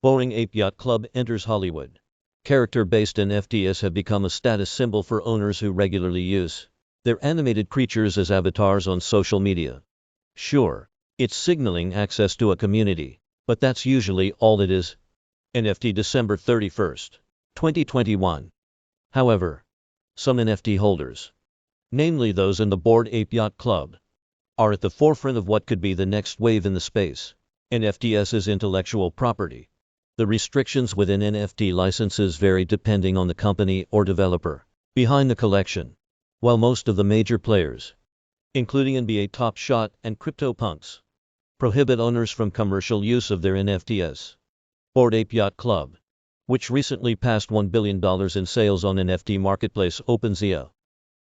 Boring Ape Yacht Club enters Hollywood. Character-based NFTs have become a status symbol for owners who regularly use their animated creatures as avatars on social media. Sure, it's signaling access to a community, but that's usually all it is. NFT December 31st, 2021. However, some NFT holders, namely those in the Bored Ape Yacht Club, are at the forefront of what could be the next wave in the space. NFTs is intellectual property. The restrictions within NFT licenses vary depending on the company or developer behind the collection. While most of the major players, including NBA Top Shot and CryptoPunks, prohibit owners from commercial use of their NFTs. Bored Ape Yacht Club, which recently passed $1 billion in sales on NFT marketplace OpenSea,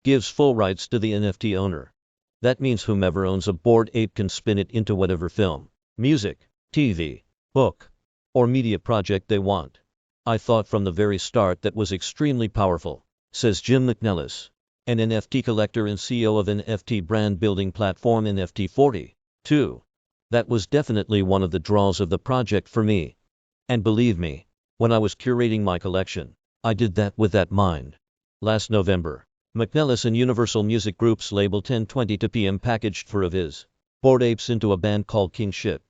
gives full rights to the NFT owner. That means whomever owns a Bored Ape can spin it into whatever film, music, TV, book, or media project they want. I thought from the very start that was extremely powerful, says Jim McNellis, an NFT collector and CEO of NFT brand building platform NFT40. 2. That was definitely one of the draws of the project for me. And believe me, when I was curating my collection, I did that with that mind. Last November, McNellis and Universal Music Group's label 1022 PM packaged 4 of his Bored Apes into a band called King Shit.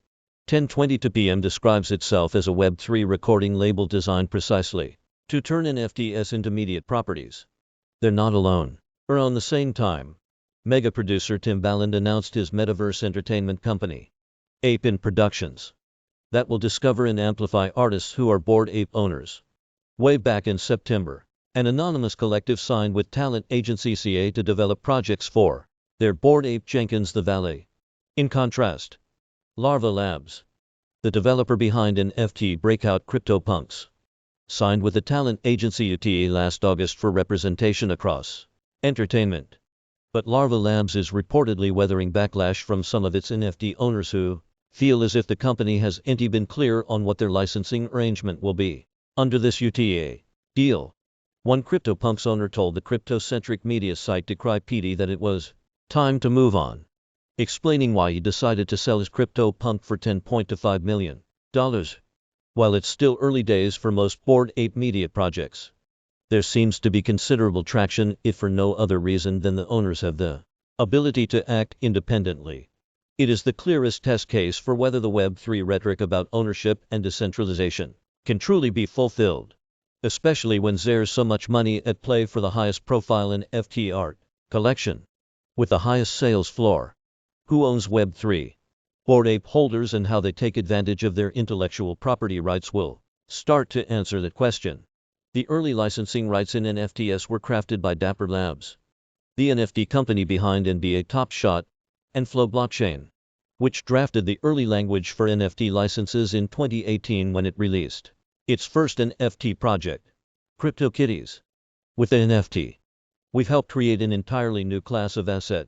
1022 PM describes itself as a Web3 recording label designed precisely to turn NFTs into media properties. They're not alone. Around the same time, mega producer Tim Balland announced his metaverse entertainment company, Ape In Productions, that will discover and amplify artists who are Bored Ape owners. Way back in September, an anonymous collective signed with talent agency CA to develop projects for their Bored Ape Jenkins the Valet. In contrast, Larva Labs, the developer behind NFT breakout CryptoPunks, signed with the talent agency UTA last August for representation across entertainment. But Larva Labs is reportedly weathering backlash from some of its NFT owners who feel as if the company hasn't been clear on what their licensing arrangement will be under this UTA deal. One CryptoPunks owner told the crypto-centric media site Decry PD that it was time to move on, explaining why he decided to sell his CryptoPunk for $10.25 million. While it's still early days for most Bored Ape media projects, there seems to be considerable traction, if for no other reason than the owners have the ability to act independently. It is the clearest test case for whether the Web3 rhetoric about ownership and decentralization can truly be fulfilled, especially when there's so much money at play for the highest profile in NFT art collection, with the highest sales floor. Who owns Web3? Bored Ape holders, and how they take advantage of their intellectual property rights will start to answer that question. The early licensing rights in NFTs were crafted by Dapper Labs, the NFT company behind NBA Top Shot and Flow Blockchain, which drafted the early language for NFT licenses in 2018 when it released its first NFT project, CryptoKitties. With the NFT, we've helped create an entirely new class of asset,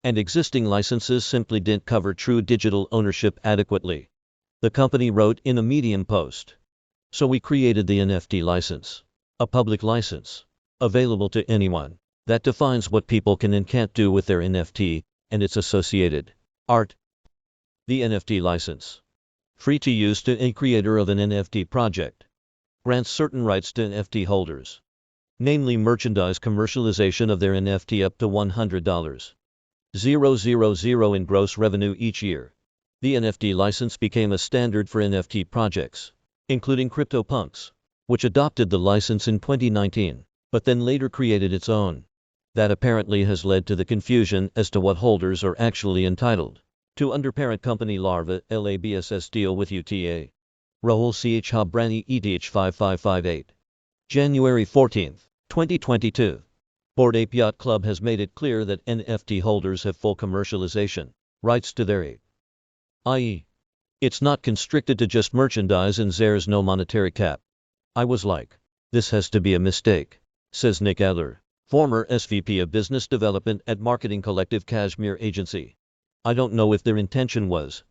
and existing licenses simply didn't cover true digital ownership adequately, the company wrote in a Medium post. So we created the NFT license, a public license, available to anyone, that defines what people can and can't do with their NFT and its associated art. The NFT license, free to use to any creator of an NFT project, grants certain rights to NFT holders, namely merchandise commercialization of their NFT up to $100,000 in gross revenue each year. The NFT license became a standard for NFT projects, including CryptoPunks, which adopted the license in 2019, but then later created its own. That apparently has led to the confusion as to what holders are actually entitled to under parent company Larva LABSS deal with UTA. Rahul Ch. Habrani ETH 5558. January 14, 2022. Bored Ape Yacht Club has made it clear that NFT holders have full commercialization rights to their ape, i.e., it's not constricted to just merchandise and there's no monetary cap. I was like, this has to be a mistake, says Nick Adler, former SVP of Business Development at marketing collective Kashmir Agency. I don't know if their intention was,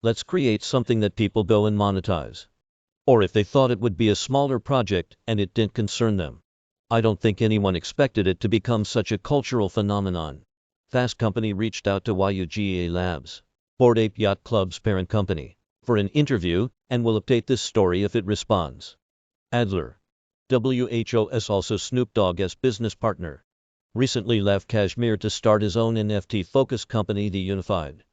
let's create something that people go and monetize, or if they thought it would be a smaller project and it didn't concern them. I don't think anyone expected it to become such a cultural phenomenon. Fast Company reached out to YUGA Labs, Bored Ape Yacht Club's parent company, for an interview, and will update this story if it responds. Adler. WHOS also Snoop Dogg's business partner. Recently left Kashmir to start his own NFT-focused company, The Unified.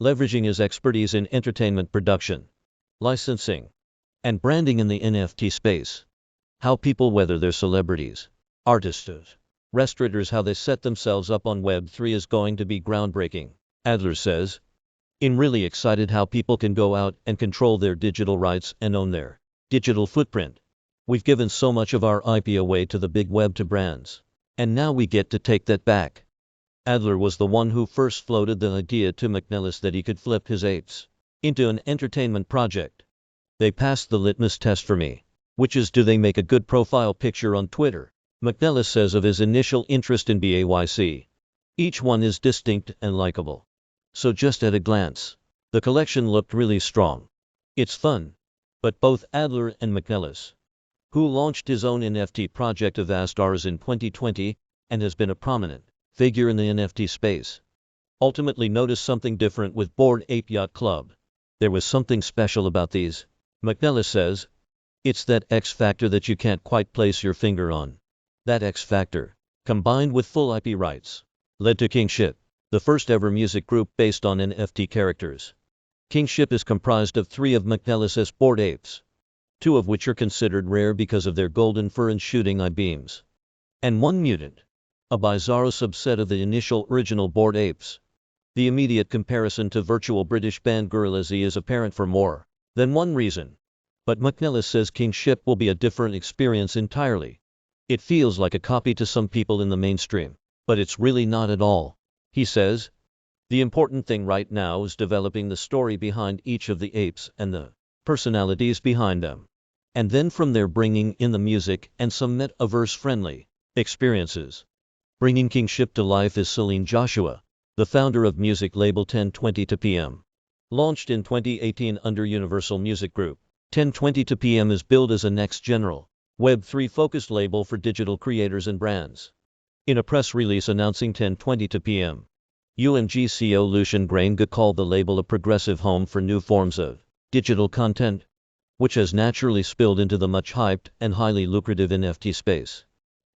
Leveraging his expertise in entertainment production, licensing, and branding in the NFT space. How people, whether they're celebrities, artists, restaurateurs, how they set themselves up on Web3 is going to be groundbreaking, Adler says. I'm really excited how people can go out and control their digital rights and own their digital footprint. We've given so much of our IP away to the big web to brands, and now we get to take that back. Adler was the one who first floated the idea to McNellis that he could flip his apes into an entertainment project. They passed the litmus test for me, which is, do they make a good profile picture on Twitter? McNellis says of his initial interest in BAYC. Each one is distinct and likable. So just at a glance, the collection looked really strong. It's fun. But both Adler and McNellis, who launched his own NFT project of Astars in 2020 and has been a prominent figure in the NFT space, ultimately noticed something different with Bored Ape Yacht Club. There was something special about these, McNellis says. It's that X factor that you can't quite place your finger on. That X factor, combined with full IP rights, led to Kingship, the first ever music group based on NFT characters. Kingship is comprised of 3 of McNellis's Bored Apes, 2 of which are considered rare because of their golden fur and shooting eye beams, and 1 mutant, a bizarro subset of the initial original Bored Apes. The immediate comparison to virtual British band Gorillaz is apparent for more than one reason. But McNellis says Kingship will be a different experience entirely. It feels like a copy to some people in the mainstream, but it's really not at all. He says, the important thing right now is developing the story behind each of the apes and the personalities behind them. And then from there bringing in the music and some metaverse-friendly experiences. Bringing Kingship to life is Celine Joshua, the founder of music label 1022 PM. Launched in 2018 under Universal Music Group, 1022 PM is billed as a next-general, Web3-focused label for digital creators and brands. In a press release announcing 1022 PM, UMG CEO Lucian Grainge called the label a progressive home for new forms of digital content, which has naturally spilled into the much-hyped and highly lucrative NFT space.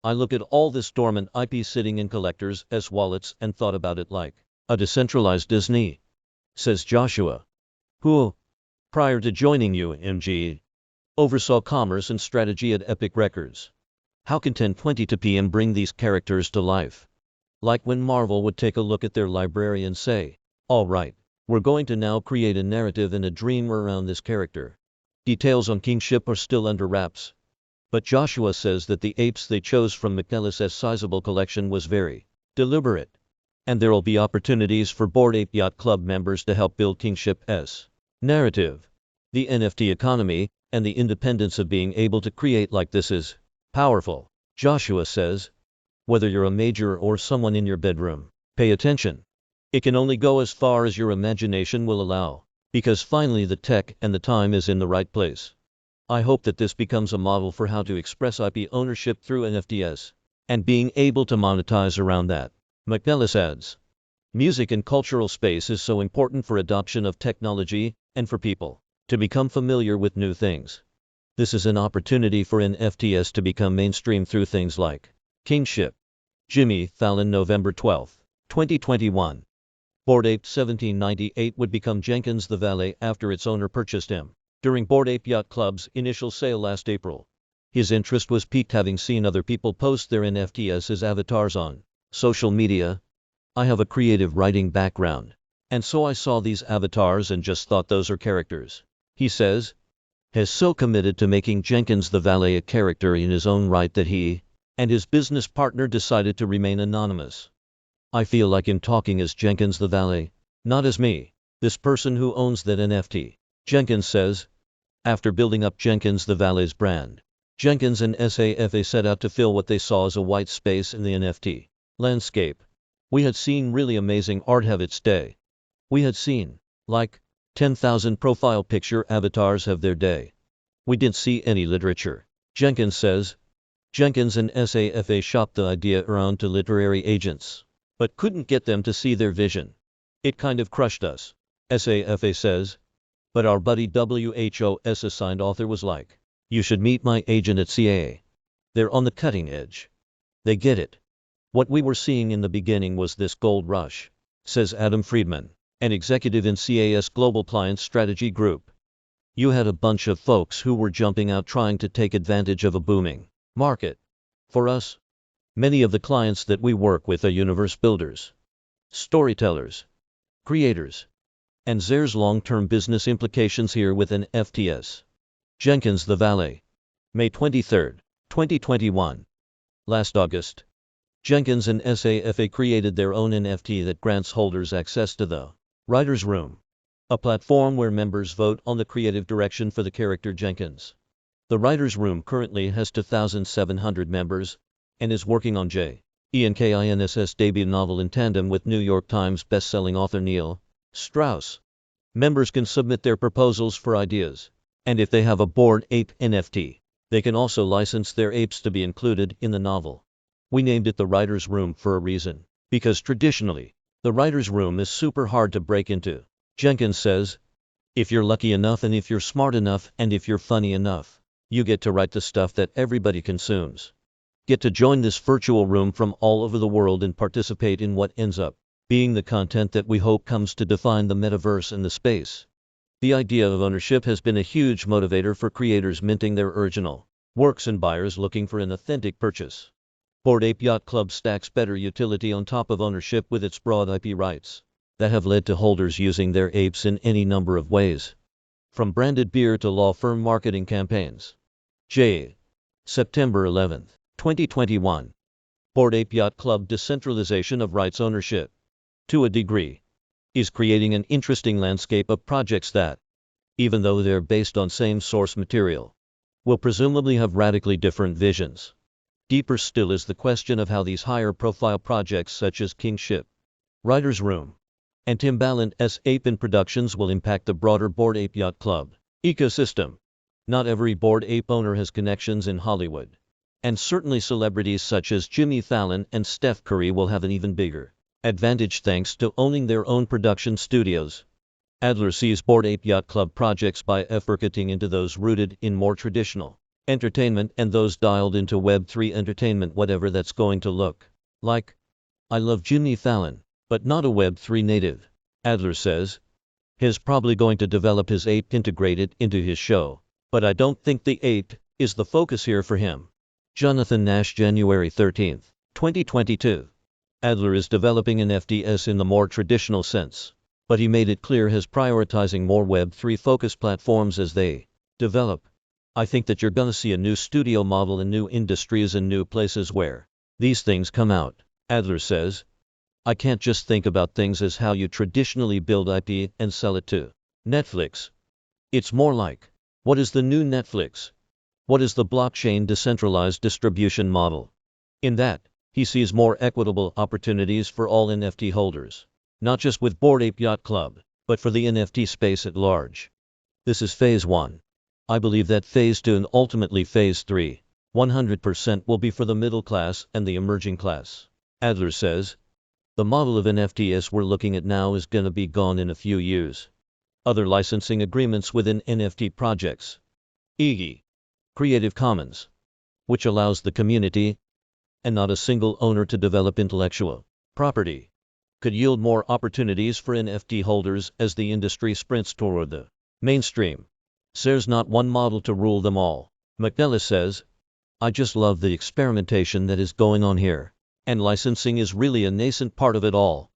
I look at all this dormant IP sitting in collectors' wallets and thought about it like a decentralized Disney, says Joshua, who, prior to joining UMG, oversaw commerce and strategy at Epic Records. How can 1022 PM bring these characters to life? Like when Marvel would take a look at their library and say, all right, we're going to now create a narrative and a dream around this character. Details on Kingship are still under wraps. But Joshua says that the apes they chose from McNellis's sizable collection was very deliberate. And there'll be opportunities for Bored Ape Yacht Club members to help build Kingship's narrative. The NFT economy and the independence of being able to create like this is powerful, Joshua says. Whether you're a major or someone in your bedroom, pay attention. It can only go as far as your imagination will allow, because finally the tech and the time is in the right place. I hope that this becomes a model for how to express IP ownership through NFTs, and being able to monetize around that. McNellis adds, music and cultural space is so important for adoption of technology, and for people to become familiar with new things. This is an opportunity for NFTs to become mainstream through things like Kingship. Jimmy Fallon, November 12, 2021. Bored Ape 1798 would become Jenkins the Valet after its owner purchased him during Bored Ape Yacht Club's initial sale last April. His interest was piqued having seen other people post their NFTs as avatars on social media. I have a creative writing background, and so I saw these avatars and just thought those are characters. He says, has so committed to making Jenkins the Valet a character in his own right that he and his business partner decided to remain anonymous. I feel like I'm talking as Jenkins the Valet, not as me, this person who owns that NFT, Jenkins says. After building up Jenkins the Valet's brand, Jenkins and SAFA set out to fill what they saw as a white space in the NFT landscape. We had seen really amazing art have its day. We had seen, like, 10,000 profile picture avatars have their day. We didn't see any literature, Jenkins says. Jenkins and SAFA shopped the idea around to literary agents, but couldn't get them to see their vision. It kind of crushed us, SAFA says. But our buddy WHO's assigned author was like, "You should meet my agent at CAA. They're on the cutting edge. They get it. What we were seeing in the beginning was this gold rush," says Adam Friedman, an executive in CAS Global Client Strategy Group. "You had a bunch of folks who were jumping out trying to take advantage of a booming market. For us, many of the clients that we work with are universe builders, storytellers, creators, and there's long-term business implications here with an FTS." Jenkins the Valet. May 23, 2021. Last August, Jenkins and SAFA created their own NFT that grants holders access to the Writer's Room, a platform where members vote on the creative direction for the character Jenkins. The Writer's Room currently has 2,700 members and is working on J. Ian Kin's debut novel in tandem with New York Times bestselling author Neil Strauss. Members can submit their proposals for ideas, and if they have a Bored Ape NFT, they can also license their apes to be included in the novel. "We named it the Writer's Room for a reason, because traditionally, the Writer's Room is super hard to break into," Jenkins says. "If you're lucky enough and if you're smart enough and if you're funny enough, you get to write the stuff that everybody consumes. Get to join this virtual room from all over the world and participate in what ends up being the content that we hope comes to define the metaverse and the space." The idea of ownership has been a huge motivator for creators minting their original works and buyers looking for an authentic purchase. Bored Ape Yacht Club stacks better utility on top of ownership with its broad IP rights that have led to holders using their apes in any number of ways, from branded beer to law firm marketing campaigns. September 11, 2021. Bored Ape Yacht Club decentralization of rights ownership, to a degree, is creating an interesting landscape of projects that, even though they're based on same source material, will presumably have radically different visions. Deeper still is the question of how these higher-profile projects such as Kingship, Writer's Room, and Timbaland's Ape in Productions will impact the broader Bored Ape Yacht Club ecosystem. Not every Bored Ape owner has connections in Hollywood, and certainly celebrities such as Jimmy Fallon and Steph Curry will have an even bigger advantage thanks to owning their own production studios. Adler sees Bored Ape Yacht Club projects by bifurcating into those rooted in more traditional entertainment and those dialed into Web3 entertainment, whatever that's going to look like. "I love Jimmy Fallon, but not a Web3 native," Adler says. "He's probably going to develop his ape integrated into his show, but I don't think the ape is the focus here for him." Jonathan Nash, January 13, 2022. Adler is developing an FTS in the more traditional sense, but he made it clear he's prioritizing more Web3 focused platforms as they develop. "I think that you're gonna see a new studio model in new industries and new places where these things come out," Adler says. "I can't just think about things as how you traditionally build IP and sell it to Netflix. It's more like, what is the new Netflix? What is the blockchain decentralized distribution model?" In that, he sees more equitable opportunities for all NFT holders, not just with Bored Ape Yacht Club, but for the NFT space at large. "This is phase 1. I believe that phase 2 and ultimately phase 3, 100% will be for the middle class and the emerging class," Adler says. "The model of NFTs we're looking at now is gonna be gone in a few years. Other licensing agreements within NFT projects, e.g. Creative Commons, which allows the community and not a single owner to develop intellectual property, could yield more opportunities for NFT holders as the industry sprints toward the mainstream. There's not one model to rule them all," McNellis says. "I just love the experimentation that is going on here, and licensing is really a nascent part of it all."